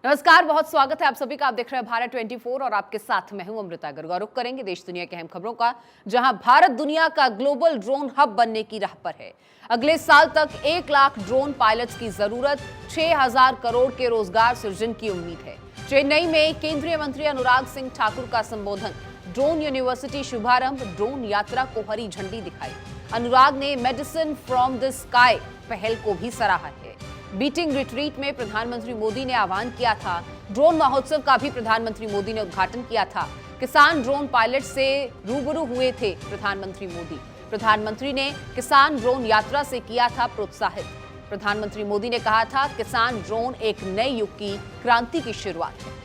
नमस्कार, बहुत स्वागत है आप सभी का। आप देख रहे हैं भारत 24 और आपके साथ मैं हूं अमृता गर्ग। रुख करेंगे देश दुनिया की अहम खबरों का, जहां भारत दुनिया का ग्लोबल ड्रोन हब बनने की राह पर है। अगले साल तक 1 लाख ड्रोन पायलट्स की जरूरत, 6,000 करोड़ के रोजगार सृजन की उम्मीद है। चेन्नई में केंद्रीय मंत्री अनुराग सिंह ठाकुर का संबोधन, ड्रोन यूनिवर्सिटी शुभारंभ, ड्रोन यात्रा को हरी झंडी दिखाई। अनुराग ने मेडिसिन फ्रॉम द स्काई पहल को भी सराहा है। बीटिंग रिट्रीट में प्रधानमंत्री मोदी ने आह्वान किया था। ड्रोन महोत्सव का भी प्रधानमंत्री मोदी ने उद्घाटन किया था। किसान ड्रोन पायलट से रूबरू हुए थे प्रधानमंत्री मोदी। प्रधानमंत्री ने किसान ड्रोन यात्रा से किया था प्रोत्साहित। प्रधानमंत्री मोदी ने कहा था, किसान ड्रोन एक नए युग की क्रांति की शुरुआत है।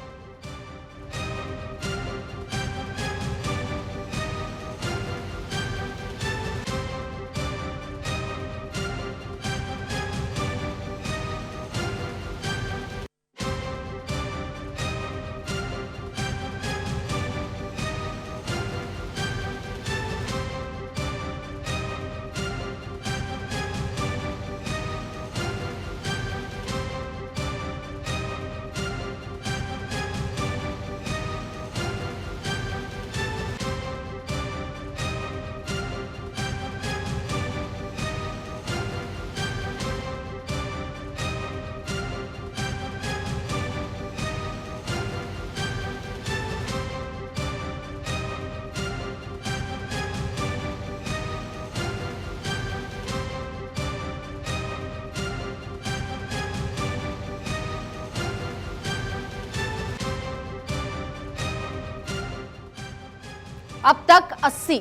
अब तक 80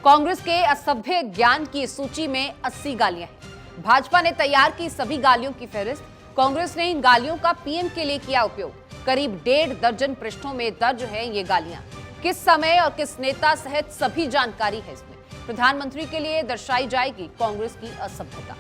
कांग्रेस के असभ्य ज्ञान की सूची में 80 गालियां हैं। भाजपा ने तैयार की सभी गालियों की फहरिस्त। कांग्रेस ने इन गालियों का पीएम के लिए किया उपयोग। करीब 1.5 दर्जन पृष्ठों में दर्ज है ये गालियां। किस समय और किस नेता सहित सभी जानकारी है इसमें। प्रधानमंत्री के लिए दर्शाई जाएगी कांग्रेस की असभ्यता।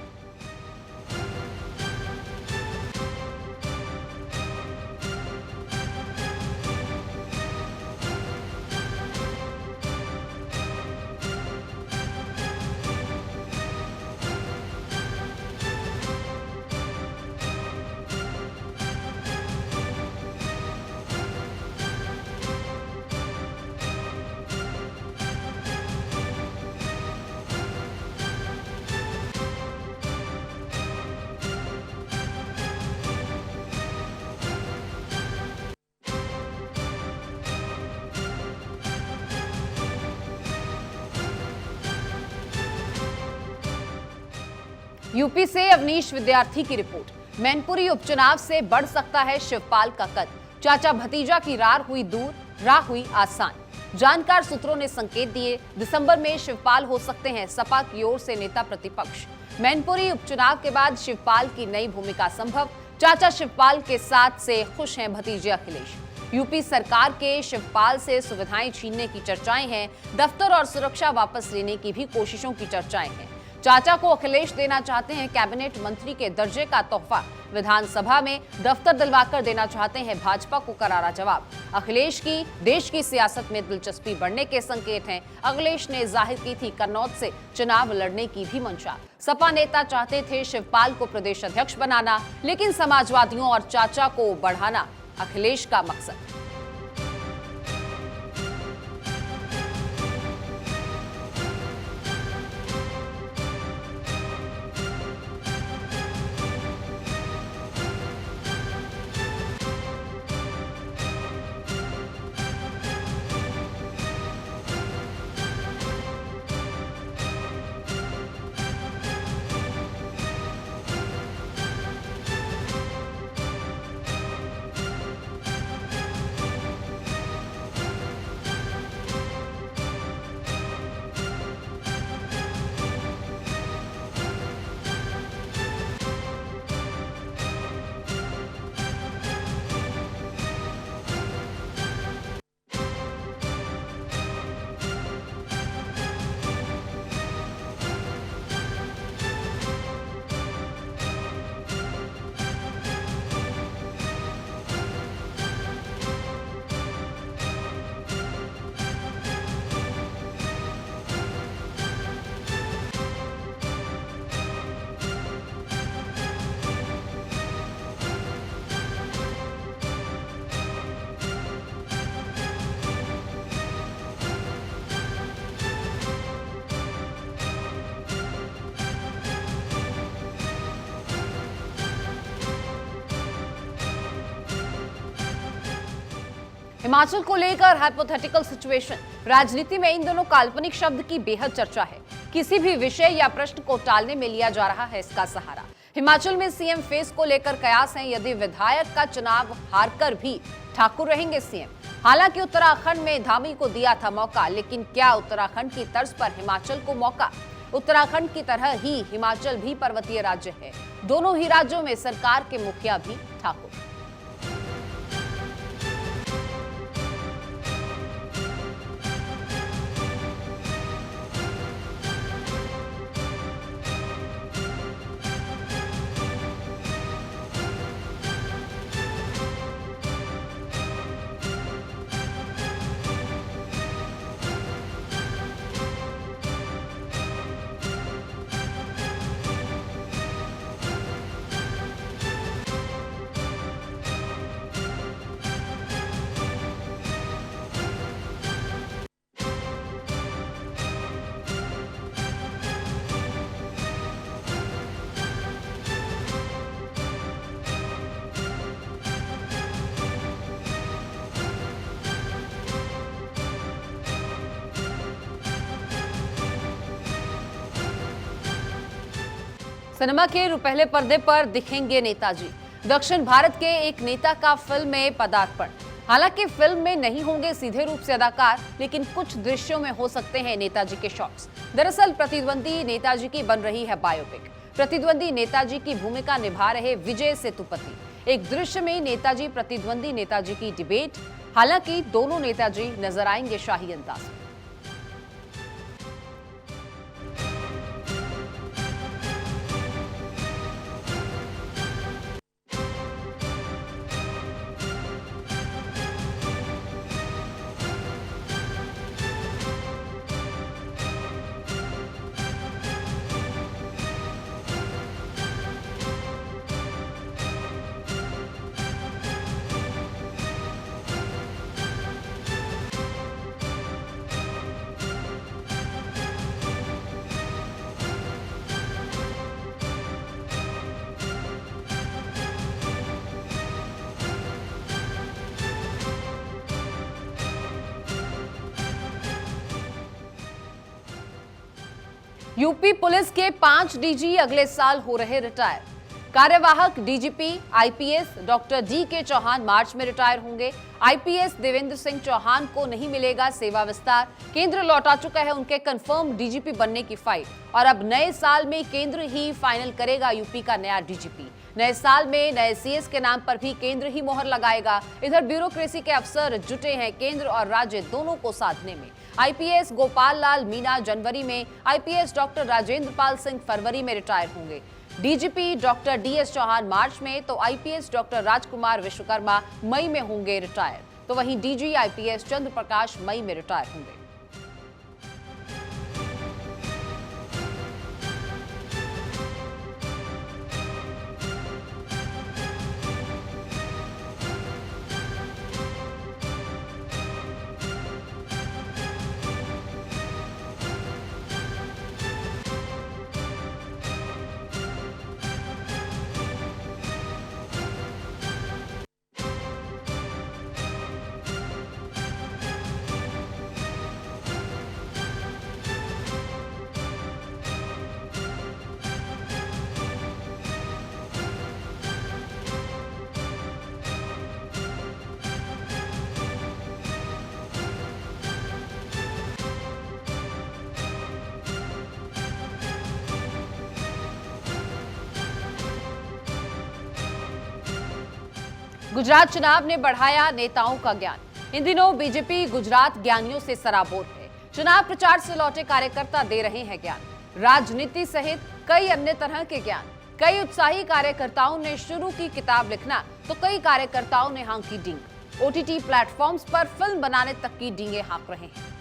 यूपी से अवनीश विद्यार्थी की रिपोर्ट। मैनपुरी उपचुनाव से बढ़ सकता है शिवपाल का कद। चाचा भतीजा की राह हुई आसान। जानकार सूत्रों ने संकेत दिए, दिसंबर में शिवपाल हो सकते हैं सपा की ओर से नेता प्रतिपक्ष। मैनपुरी उपचुनाव के बाद शिवपाल की नई भूमिका संभव। चाचा शिवपाल के साथ से खुश हैं भतीजे अखिलेश। यूपी सरकार के शिवपाल से सुविधाएं छीनने की चर्चाएं हैं। दफ्तर और सुरक्षा वापस लेने की भी कोशिशों की चर्चाएं हैं। चाचा को अखिलेश देना चाहते हैं कैबिनेट मंत्री के दर्जे का तोहफा। विधानसभा में दफ्तर दिलवाकर देना चाहते हैं भाजपा को करारा जवाब। अखिलेश की देश की सियासत में दिलचस्पी बढ़ने के संकेत हैं। अखिलेश ने जाहिर की थी कन्नौज से चुनाव लड़ने की भी मंशा। सपा नेता चाहते थे शिवपाल को प्रदेश अध्यक्ष बनाना, लेकिन समाजवादियों और चाचा को बढ़ाना अखिलेश का मकसद। हिमाचल को लेकर हाइपोथेटिकल सिचुएशन। राजनीति में इन दोनों काल्पनिक शब्द की बेहद चर्चा है। किसी भी विषय या प्रश्न को टालने में लिया जा रहा है इसका सहारा। हिमाचल में सीएम फेस को लेकर कयास हैं, यदि विधायक का चुनाव हारकर भी ठाकुर रहेंगे सीएम। हालांकि उत्तराखंड में धामी को दिया था मौका, लेकिन क्या उत्तराखंड की तर्ज पर हिमाचल को मौका? उत्तराखंड की तरह ही हिमाचल भी पर्वतीय राज्य है। दोनों ही राज्यों में सरकार के मुखिया भी ठाकुर। सिनेमा के पहले पर्दे पर दिखेंगे नेताजी। दक्षिण भारत के एक नेता का फिल्म में पदार्पण। हालांकि फिल्म में नहीं होंगे सीधे रूप से अदाकार, लेकिन कुछ दृश्यों में हो सकते हैं नेताजी के शॉट्स। दरअसल प्रतिद्वंदी नेताजी की बन रही है बायोपिक। प्रतिद्वंदी नेताजी की भूमिका निभा रहे विजय सेतुपति। एक दृश्य में नेताजी प्रतिद्वंदी नेताजी की डिबेट। हालांकि दोनों नेताजी नजर आएंगे शाही अंदाज में। यूपी पुलिस के 5 डीजी अगले साल हो रहे रिटायर। कार्यवाहक DGP IPS doctor D K. Chauhan मार्च में रिटायर होंगे। आईपीएस देवेंद्र सिंह चौहान को नहीं मिलेगा सेवा विस्तार। केंद्र लौटा चुका है उनके कंफर्म डीजीपी बनने की फाइल, और अब नए साल में केंद्र ही फाइनल करेगा यूपी का नया डीजीपी। नए साल में नए सीएस के नाम पर भी केंद्र ही मोहर लगाएगा। इधर ब्यूरोक्रेसी के अफसर जुटे हैं केंद्र और राज्य दोनों को साधने में। आईपीएस गोपाल लाल मीणा जनवरी में, आईपीएस डॉक्टर राजेंद्र पाल सिंह फरवरी में रिटायर होंगे। डीजीपी डॉक्टर डीएस चौहान मार्च में, तो आईपीएस डॉक्टर राजकुमार विश्वकर्मा मई में होंगे रिटायर। तो वहीं डीजी आईपीएस चंद्र प्रकाश मई में रिटायर होंगे। गुजरात चुनाव ने बढ़ाया नेताओं का ज्ञान। इन दिनों बीजेपी गुजरात ज्ञानियों से सराबोर है। चुनाव प्रचार से लौटे कार्यकर्ता दे रहे हैं ज्ञान। राजनीति सहित कई अन्य तरह के ज्ञान। कई उत्साही कार्यकर्ताओं ने शुरू की किताब लिखना, तो कई कार्यकर्ताओं ने हाँकी डींग। ओटीटी प्लेटफॉर्म्स पर फिल्म बनाने तक की डींगे हाँक रहे हैं।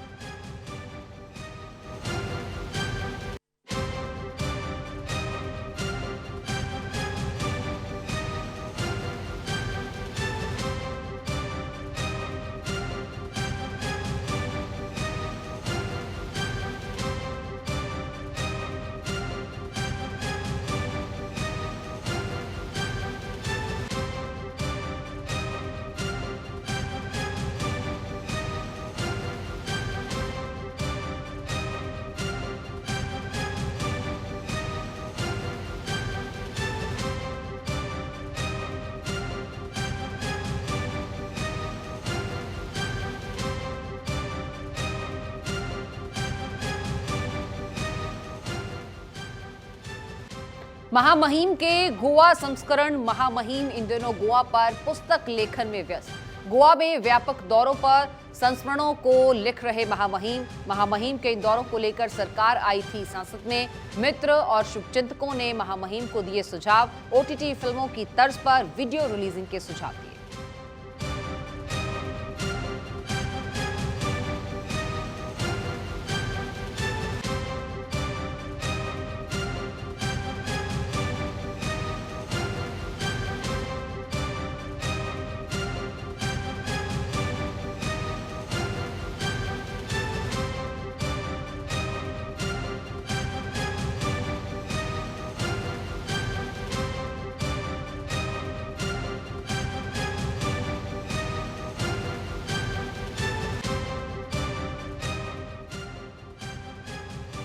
महामहिम के गोवा संस्करण महामहिम इन दिनों गोवा पर पुस्तक लेखन में व्यस्त। गोवा में व्यापक दौरों पर संस्मरणों को लिख रहे महामहिम के इन दौरों को लेकर सरकार आई थी संसद में। मित्र और शुभचिंतकों ने महामहिम को दिए सुझाव। ओटीटी फिल्मों की तर्ज पर वीडियो रिलीजिंग के सुझाव दिए।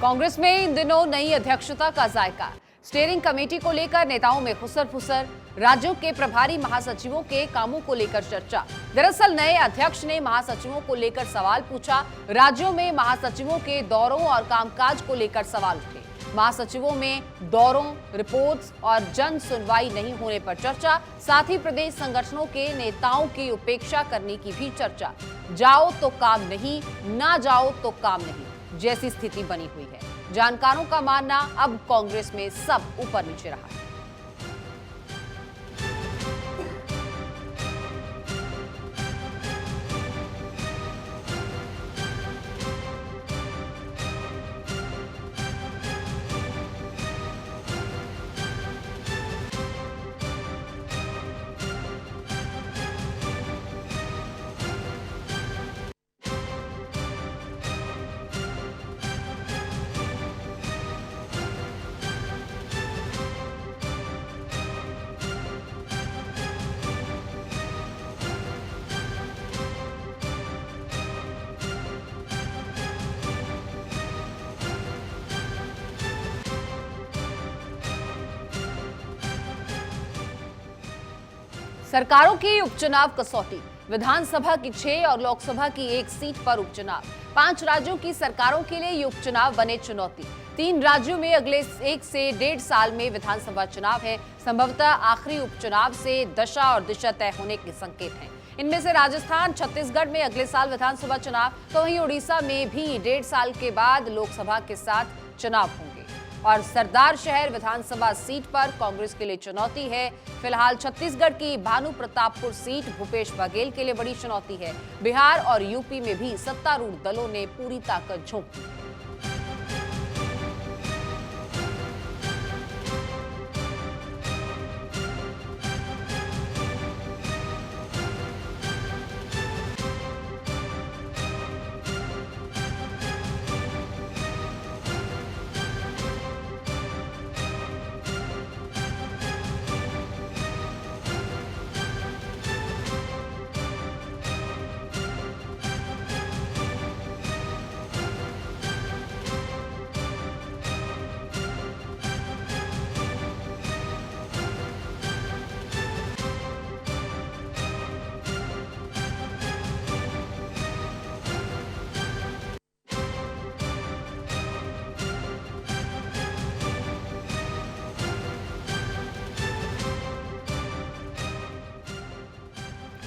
कांग्रेस में इन दिनों नई अध्यक्षता का जायका। स्टीयरिंग कमेटी को लेकर नेताओं में खुसर फुसर। राज्यों के प्रभारी महासचिवों के कामों को लेकर चर्चा। दरअसल नए अध्यक्ष ने महासचिवों को लेकर सवाल पूछा। राज्यों में महासचिवों के दौरों और कामकाज को लेकर सवाल उठे। महासचिवों में दौरों, रिपोर्ट्स और जन सुनवाई नहीं होने पर चर्चा। साथ ही प्रदेश संगठनों के नेताओं की उपेक्षा करने की भी चर्चा। जाओ तो काम नहीं, ना जाओ तो काम नहीं जैसी स्थिति बनी हुई है। जानकारों का मानना अब कांग्रेस में सब ऊपर नीचे रहा है। सरकारों की उपचुनाव कसौटी। विधानसभा की 6 और लोकसभा की 1 सीट पर उपचुनाव। 5 राज्यों की सरकारों के लिए ये उपचुनाव बने चुनौती। 3 राज्यों में अगले 1 से 1.5 साल में विधानसभा चुनाव है। संभवतः आखिरी उपचुनाव से दशा और दिशा तय होने के संकेत हैं। इनमें से राजस्थान, छत्तीसगढ़ में अगले साल विधानसभा चुनाव, तो वहीं उड़ीसा में भी 1.5 साल के बाद लोकसभा के साथ चुनाव होंगे। और सरदार शहर विधानसभा सीट पर कांग्रेस के लिए चुनौती है। फिलहाल छत्तीसगढ़ की भानु प्रतापपुर सीट भूपेश बघेल के लिए बड़ी चुनौती है। बिहार और यूपी में भी सत्तारूढ़ दलों ने पूरी ताकत झोंक दी।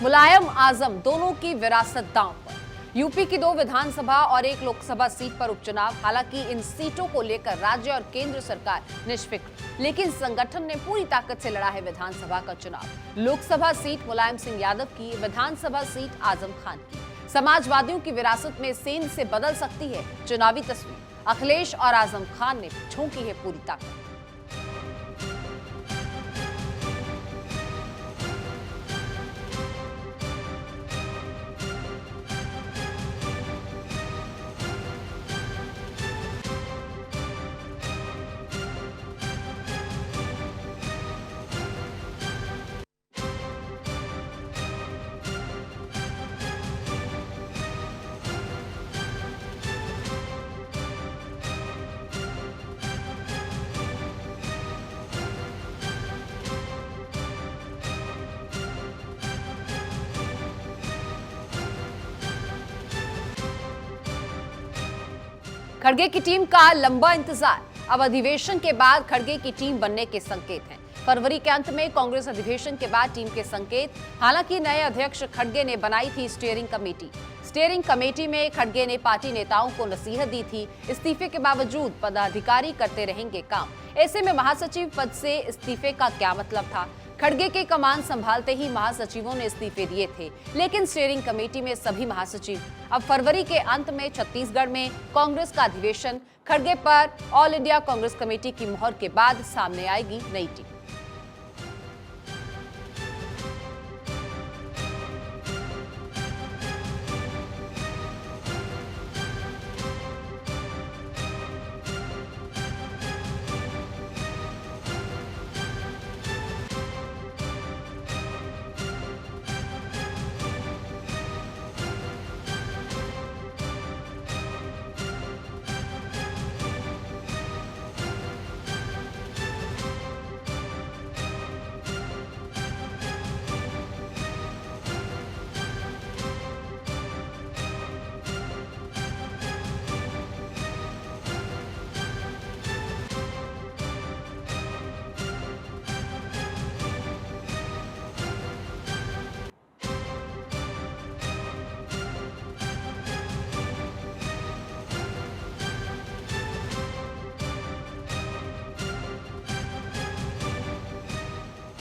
मुलायम आजम दोनों की विरासत दांव पर। यूपी की 2 विधानसभा और 1 लोकसभा सीट पर उपचुनाव। हालांकि इन सीटों को लेकर राज्य और केंद्र सरकार निष्फिक्र, लेकिन संगठन ने पूरी ताकत से लड़ा है विधानसभा का चुनाव। लोकसभा सीट मुलायम सिंह यादव की, विधानसभा सीट आजम खान की। समाजवादियों की विरासत में सेंध से बदल सकती है चुनावी तस्वीर। अखिलेश और आजम खान ने झोंकी है पूरी ताकत। खड़गे की टीम का लंबा इंतजार। अब अधिवेशन के बाद खड़गे की टीम बनने के संकेत हैं। फरवरी के अंत में कांग्रेस अधिवेशन के बाद टीम के संकेत। हालांकि नए अध्यक्ष खड़गे ने बनाई थी स्टीयरिंग कमेटी। स्टीयरिंग कमेटी में खड़गे ने पार्टी नेताओं को नसीहत दी थी, इस्तीफे के बावजूद पदाधिकारी करते रहेंगे काम। ऐसे में महासचिव पद से इस्तीफे का क्या मतलब था? खड़गे के कमान संभालते ही महासचिवों ने इस्तीफे दिए थे, लेकिन स्टीयरिंग कमेटी में सभी महासचिव। अब फरवरी के अंत में छत्तीसगढ़ में कांग्रेस का अधिवेशन, खड़गे पर ऑल इंडिया कांग्रेस कमेटी की मुहर के बाद सामने आएगी नई टीम।